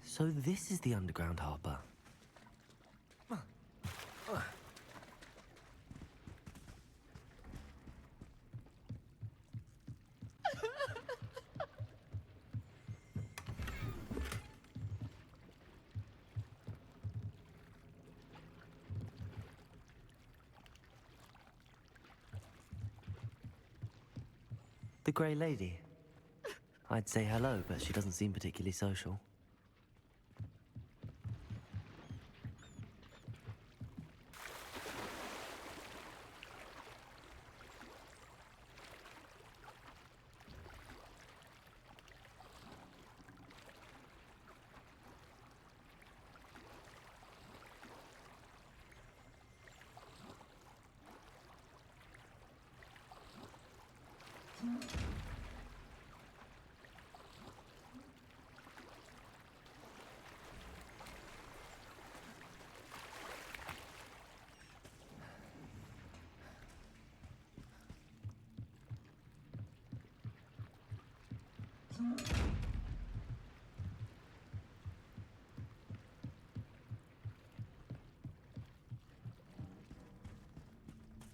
So this is the underground harbour. The Grey Lady. I'd say hello, but she doesn't seem particularly social.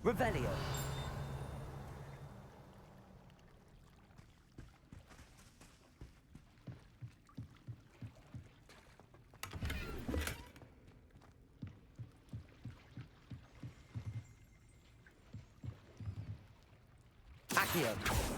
Revelio. Accio.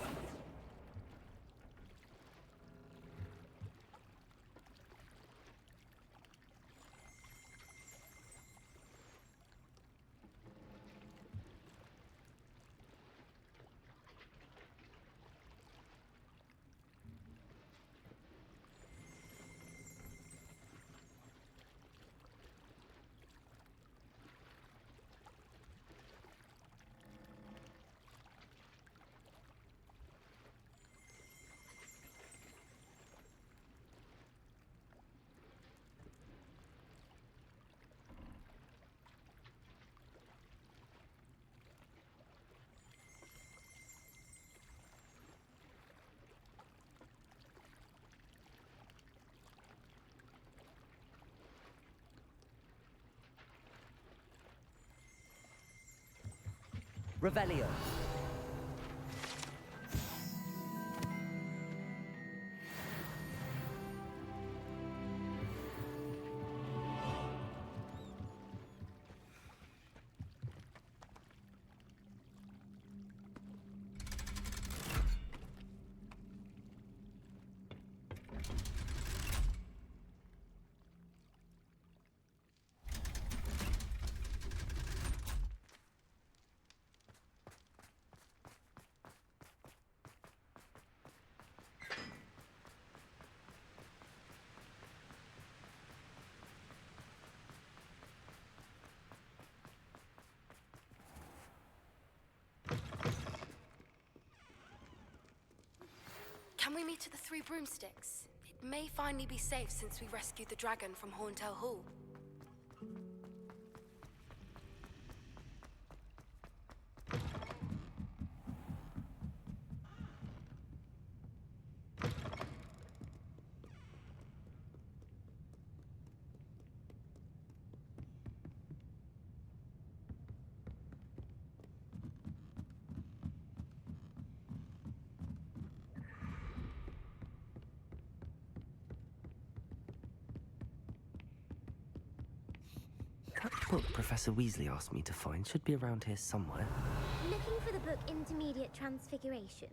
Revelio. Can we meet at the Three Broomsticks? It may finally be safe since we rescued the dragon from Horntail Hall. That book Professor Weasley asked me to find should be around here somewhere. Looking for the book Intermediate Transfiguration?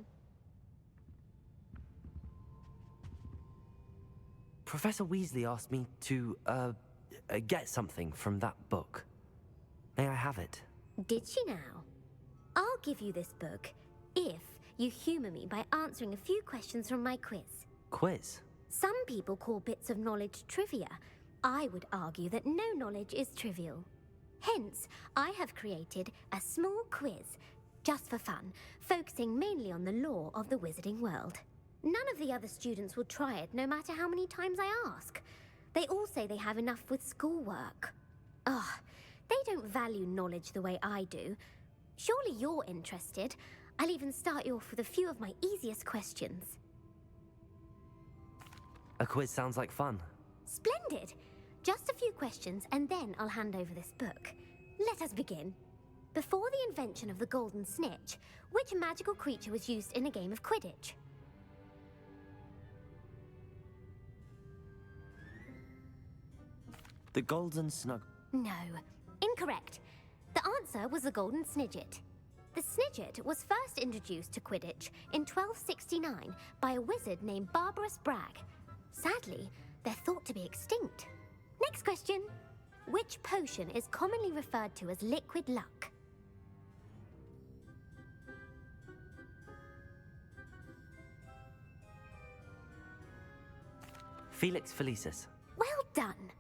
Professor Weasley asked me to, get something from that book. May I have it? Did she now? I'll give you this book if you humor me by answering a few questions from my quiz. Quiz? Some people call bits of knowledge trivia. I would argue that no knowledge is trivial. Hence, I have created a small quiz, just for fun, focusing mainly on the lore of the wizarding world. None of the other students will try it, no matter how many times I ask. They all say they have enough with schoolwork. Ugh, they don't value knowledge the way I do. Surely you're interested. I'll even start you off with a few of my easiest questions. A quiz sounds like fun. Splendid! Just a few questions and then I'll hand over this book. Let us begin. Before the invention of the golden snitch, which magical creature was used in a game of Quidditch? The golden snug... No, incorrect. The answer was the golden snidget. The snidget was first introduced to Quidditch in 1269 by a wizard named Barbarous Bragg. Sadly, they're thought to be extinct. Next question. Which potion is commonly referred to as liquid luck? Felix Felicis. Well done.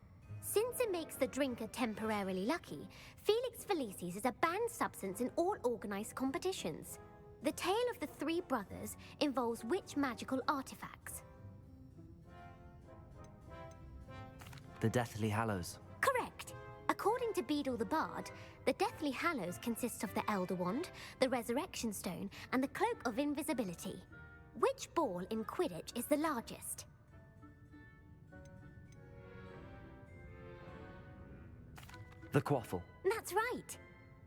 Since it makes the drinker temporarily lucky, Felix Felicis is a banned substance in all organized competitions. The tale of the three brothers involves which magical artifacts? The Deathly Hallows. Correct. According to Beadle the Bard, the Deathly Hallows consists of the Elder Wand, the Resurrection Stone, and the Cloak of Invisibility. Which ball in Quidditch is the largest? The Quaffle. That's right.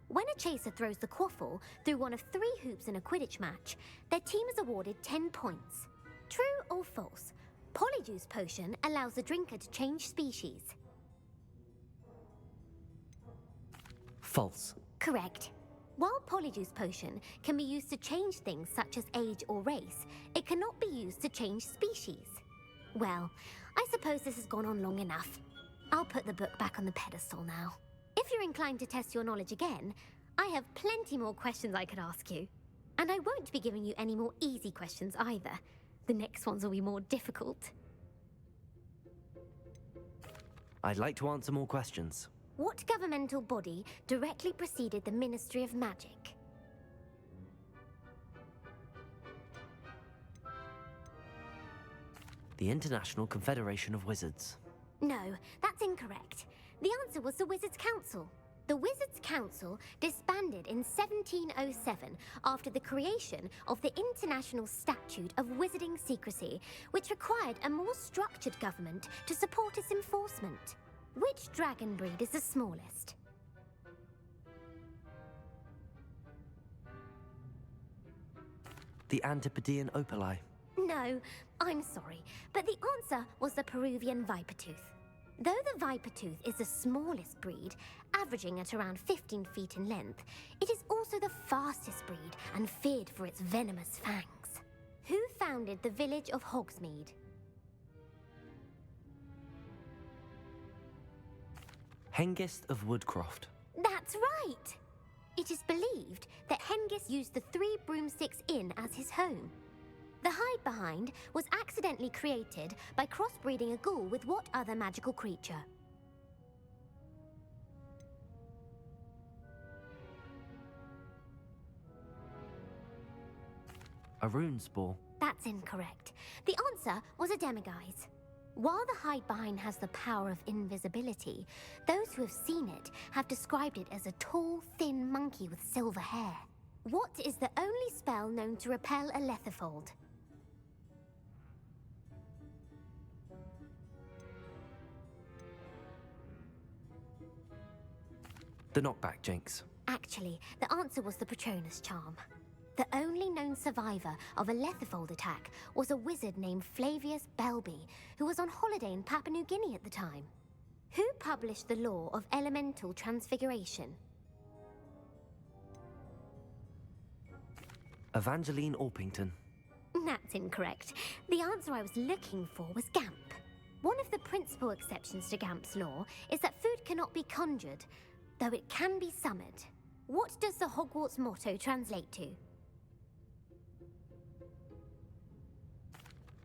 When a chaser throws the quaffle through one of 3 hoops in a Quidditch match, their team is awarded 10 points. True or false? Polyjuice potion allows the drinker to change species. False. Correct. While Polyjuice potion can be used to change things such as age or race, it cannot be used to change species. Well, I suppose this has gone on long enough. I'll put the book back on the pedestal now. If you're inclined to test your knowledge again, I have plenty more questions I could ask you. And I won't be giving you any more easy questions either. The next ones will be more difficult. I'd like to answer more questions. What governmental body directly preceded the Ministry of Magic? The International Confederation of Wizards. No, that's incorrect. The answer was the Wizards' Council. The Wizards' Council disbanded in 1707 after the creation of the International Statute of Wizarding Secrecy, which required a more structured government to support its enforcement. Which dragon breed is the smallest? The Antipodean Opali. No, I'm sorry, but the answer was the Peruvian Vipertooth. Though the Vipertooth is the smallest breed, averaging at around 15 feet in length, it is also the fastest breed and feared for its venomous fangs. Who founded the village of Hogsmeade? Hengist of Woodcroft. That's right! It is believed that Hengist used the 3 Broomsticks Inn as his home. The hide-behind was accidentally created by crossbreeding a ghoul with what other magical creature? A Runespore. That's incorrect. The answer was a Demiguise. While the hide-behind has the power of invisibility, those who have seen it have described it as a tall, thin monkey with silver hair. What is the only spell known to repel a Lethifold? The Knockback Jinx. Actually, the answer was the Patronus Charm. The only known survivor of a Lethifold attack was a wizard named Flavius Belby, who was on holiday in Papua New Guinea at the time. Who published the law of elemental transfiguration? Evangeline Orpington. That's incorrect. The answer I was looking for was Gamp. One of the principal exceptions to Gamp's law is that food cannot be conjured, though it can be summoned. What does the Hogwarts motto translate to?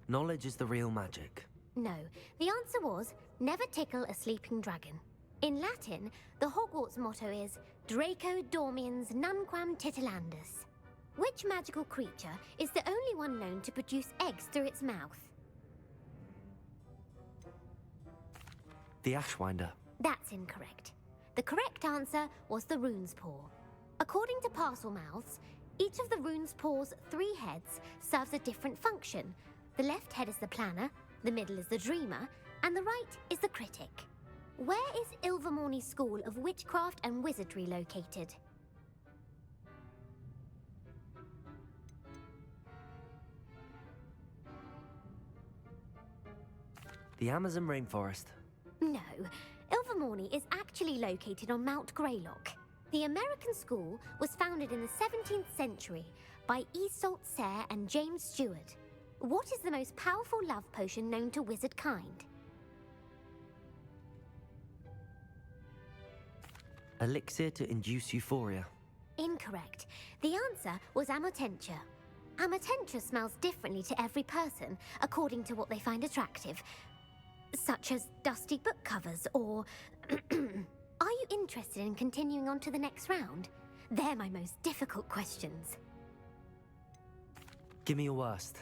Knowledge is the real magic. No, the answer was, never tickle a sleeping dragon. In Latin, the Hogwarts motto is, Draco dormiens nunquam titilandus. Which magical creature is the only one known to produce eggs through its mouth? The Ashwinder. That's incorrect. The correct answer was the Runespaw. According to Parselmouths, each of the Runespaw's 3 heads serves a different function. The left head is the planner, the middle is the dreamer, and the right is the critic. Where is Ilvermorny School of Witchcraft and Wizardry located? The Amazon rainforest. No, Ilvermorny is actually located on Mount Greylock. The American school was founded in the 17th century by Isolde Sayre and James Stewart. What is the most powerful love potion known to wizard kind? Elixir to induce euphoria. Incorrect. The answer was Amotentia. Amotentia smells differently to every person according to what they find attractive, such as dusty book covers or... Are you interested in continuing on to the next round? They're my most difficult questions. Give me your worst.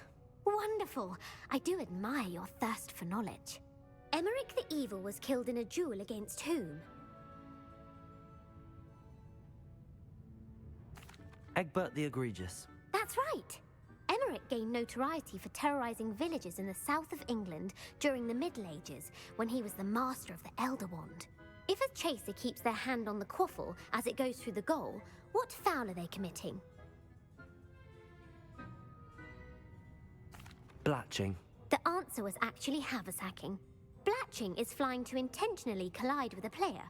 Wonderful. I do admire your thirst for knowledge. Emmerich the Evil was killed in a duel against whom? Egbert the Egregious. That's right. Emmerich gained notoriety for terrorizing villages in the south of England during the Middle Ages, when he was the master of the Elder Wand. If a chaser keeps their hand on the quaffle as it goes through the goal, what foul are they committing? Blatching. The answer was actually haversacking. Blatching is flying to intentionally collide with a player.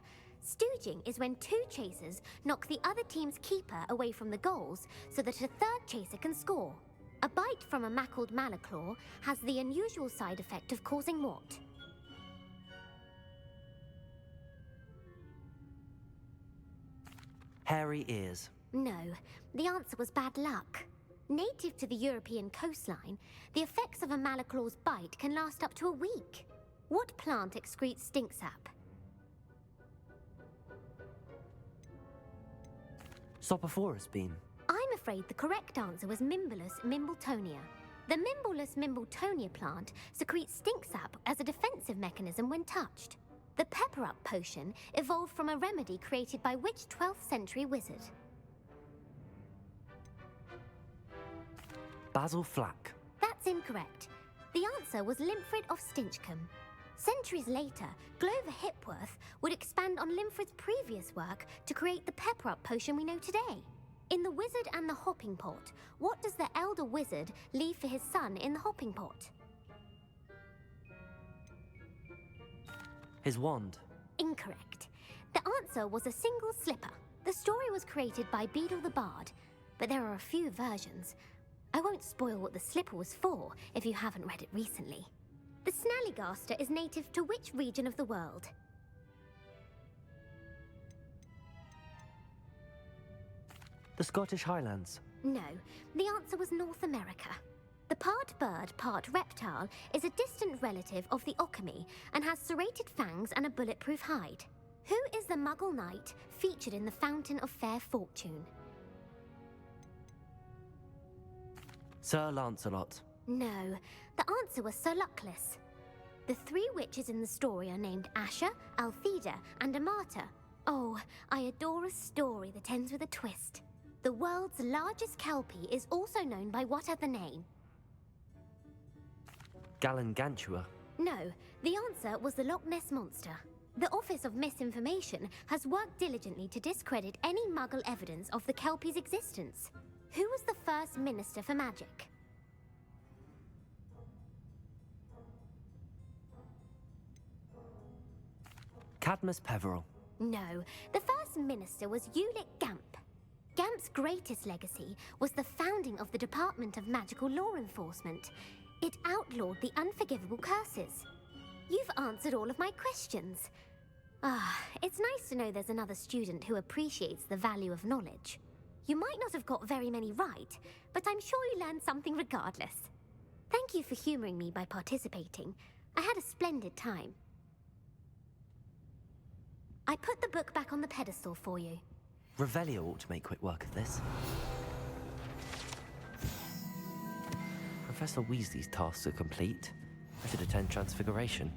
Stooging is when two chasers knock the other team's keeper away from the goals so that a third chaser can score. A bite from a mackled malaclaw has the unusual side effect of causing what? Hairy ears. No, the answer was bad luck. Native to the European coastline, the effects of a malaclaw's bite can last up to a week. What plant excretes stink sap? Sopophorus bean. I'm afraid the correct answer was Mimbulus mimbletonia. The Mimbulus mimbletonia plant secretes stink sap as a defensive mechanism when touched. The pepper-up potion evolved from a remedy created by which 12th century wizard? Basil Flack. That's incorrect. The answer was Limfrid of Stinchcombe. Centuries later, Glover Hipworth would expand on Limfrid's previous work to create the pepper-up potion we know today. In The Wizard and the Hopping Pot, what does the elder wizard leave for his son in the hopping pot? His wand. Incorrect. The answer was a single slipper. The story was created by Beadle the Bard, but there are a few versions. I won't spoil what the slipper was for if you haven't read it recently. The Snallygaster is native to which region of the world? The Scottish Highlands. No, the answer was North America. The part bird, part reptile is a distant relative of the Occamy and has serrated fangs and a bulletproof hide. Who is the Muggle knight featured in the Fountain of Fair Fortune? Sir Lancelot. No, the answer was Sir Luckless. The three witches in the story are named Asher, Altheda, and Amata. Oh, I adore a story that ends with a twist. The world's largest kelpie is also known by what other name? Galangantua. No, the answer was the Loch Ness Monster. The Office of Misinformation has worked diligently to discredit any Muggle evidence of the kelpie's existence. Who was the first Minister for Magic? Cadmus Peveril. No, the first minister was Ulick Gamp. Gamp's greatest legacy was the founding of the Department of Magical Law Enforcement. It outlawed the unforgivable curses. You've answered all of my questions. It's nice to know there's another student who appreciates the value of knowledge. You might not have got very many right, but I'm sure you learned something regardless. Thank you for humoring me by participating. I had a splendid time. I put the book back on the pedestal for you. Revelio ought to make quick work of this. Professor Weasley's tasks are complete. I should attend Transfiguration.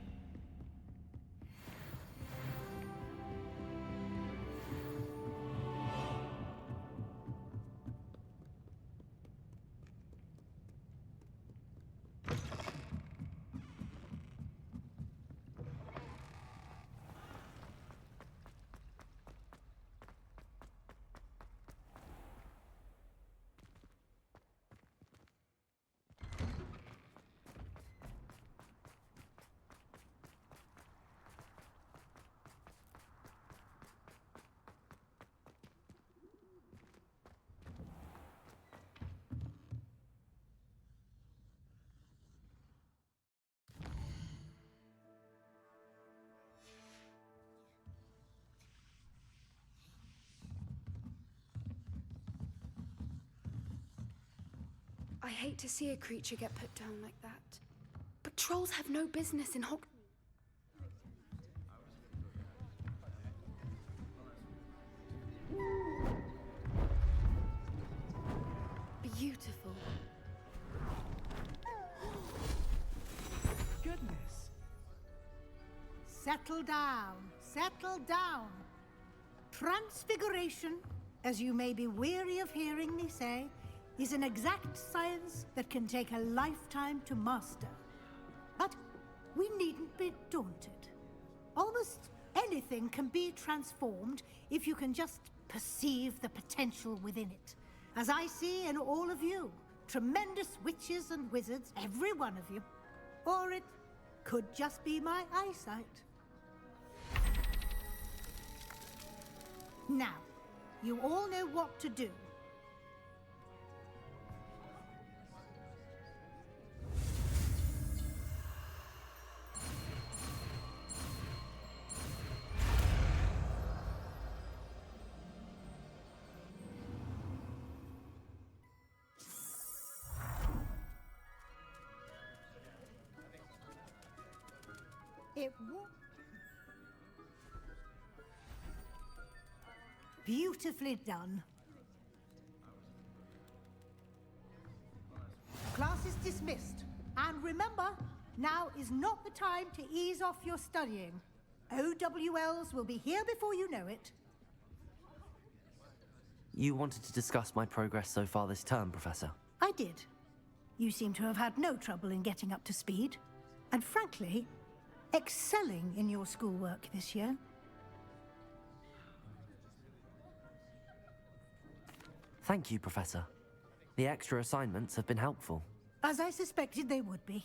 I hate to see a creature get put down like that. But trolls have no business in Hogwarts. Beautiful. Goodness. Settle down. Settle down. Transfiguration, as you may be weary of hearing me say, is an exact science that can take a lifetime to master. But we needn't be daunted. Almost anything can be transformed if you can just perceive the potential within it. As I see in all of you, tremendous witches and wizards, every one of you. Or it could just be my eyesight. Now, you all know what to do. It won't. Beautifully done. Class is dismissed. And remember, now is not the time to ease off your studying. OWLs will be here before you know it. You wanted to discuss my progress so far this term, Professor. I did. You seem to have had no trouble in getting up to speed. And frankly, excelling in your schoolwork this year. Thank you, Professor. The extra assignments have been helpful. As I suspected they would be.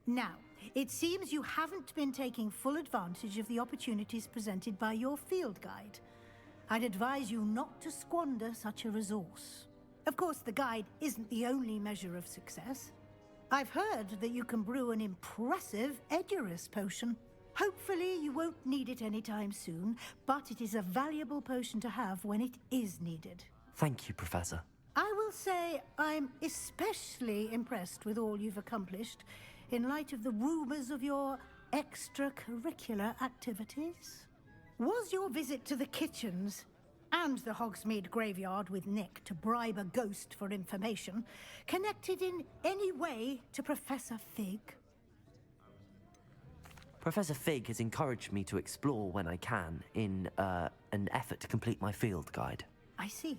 Now, it seems you haven't been taking full advantage of the opportunities presented by your field guide. I'd advise you not to squander such a resource. Of course, the guide isn't the only measure of success. I've heard that you can brew an impressive Edurus potion. Hopefully you won't need it anytime soon, but it is a valuable potion to have when it is needed. Thank you, Professor. I will say I'm especially impressed with all you've accomplished in light of the rumors of your extracurricular activities. Was your visit to the kitchens and the Hogsmeade graveyard with Nick to bribe a ghost for information connected in any way to Professor Fig? Professor Fig has encouraged me to explore when I can in an effort to complete my field guide. I see.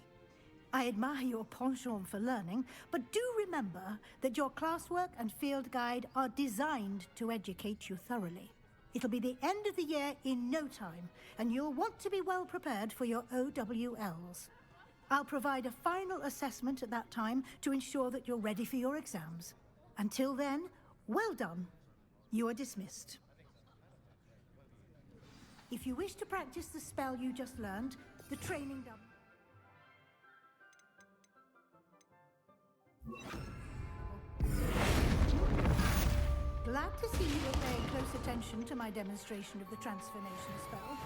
I admire your penchant for learning, but do remember that your classwork and field guide are designed to educate you thoroughly. It'll be the end of the year in no time, and you'll want to be well prepared for your OWLs. I'll provide a final assessment at that time to ensure that you're ready for your exams. Until then, well done. You are dismissed. If you wish to practice the spell you just learned, the training dummy... Glad to see you are paying close attention to my demonstration of the transformation spell.